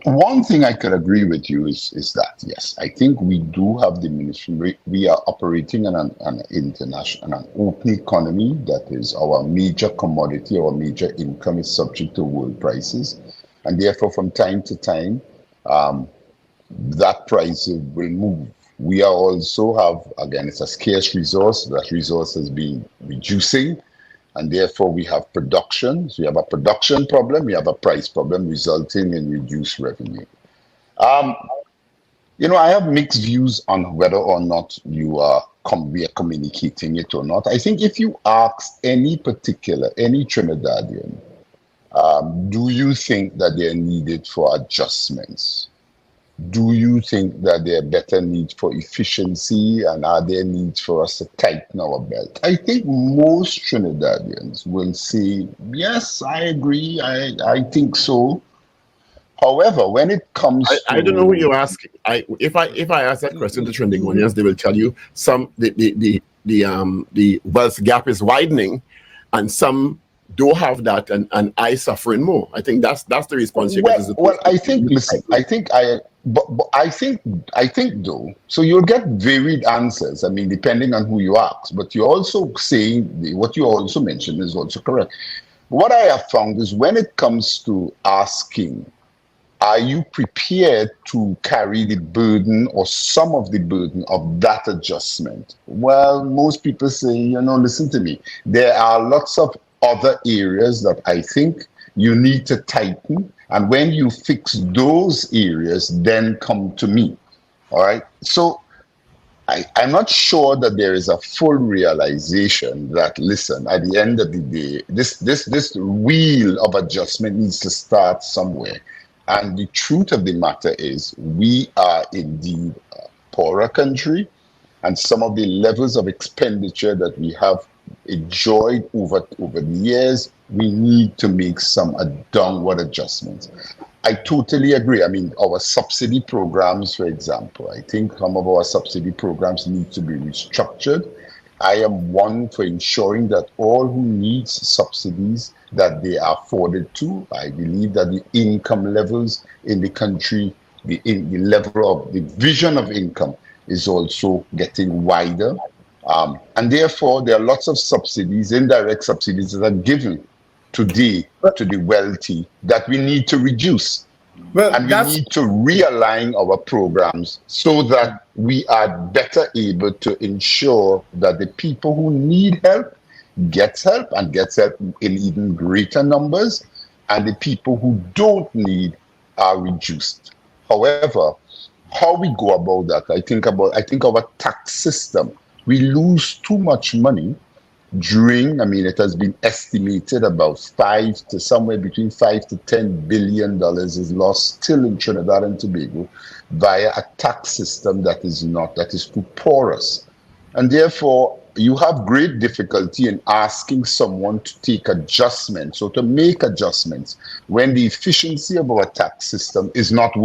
One thing I could agree with you is that yes, I think we do have diminution. We are operating in an international, an open economy that is our major commodity, our major income is subject to world prices, and therefore from time to time, um, that price will move. We are also have again, it's a scarce resource. That resource has been reducing, and therefore we have production. So we have a production problem, we have a price problem, resulting in reduced revenue. Um, I have mixed views on whether or not we are communicating it or not. I think if you ask any Trinidadian, do you think that they're needed for adjustments? Do you think that there are better needs for efficiency and are there needs for us to tighten our belt? I think most Trinidadians will say, yes, I agree. I think so. However, when it I, comes I don't know who to you're asking. If I ask that question to Trinidadians, they will tell you some the wealth gap is widening, and some don't have that, and I suffering more. I think that's the response you get. Is the I think, listen, I think though, so you'll get varied answers. I mean, depending on who you ask, but you're also saying what you also mentioned is also correct. What I have found is when it comes to asking, are you prepared to carry the burden or some of the burden of that adjustment? Well, most people say, listen to me. There are lots of other areas that I think you need to tighten. And when you fix those areas, then come to me. All right. So I'm not sure that there is a full realization that, listen, at the end of the day, this wheel of adjustment needs to start somewhere. And the truth of the matter is, we are indeed a poorer country, and some of the levels of expenditure that we have enjoyed over the years, we need to make some downward adjustments. I totally agree. I mean, our subsidy programs, for example, I think some of our subsidy programs need to be restructured. I am one for ensuring that all who needs subsidies that they are afforded to. I believe that the income levels in the country, the level of the vision of income is also getting wider. And therefore, there are lots of subsidies, indirect subsidies that are given today to the wealthy that we need to reduce. Well, And we need to realign our programs so that we are better able to ensure that the people who need help gets help and gets help in even greater numbers, and the people who don't need are reduced. However, how we go about that, I think our tax system, we lose too much money it has been estimated about somewhere between $5 to $10 billion is lost still in Trinidad and Tobago via a tax system that is too porous. And therefore, you have great difficulty in asking someone to take adjustments or to make adjustments when the efficiency of our tax system is not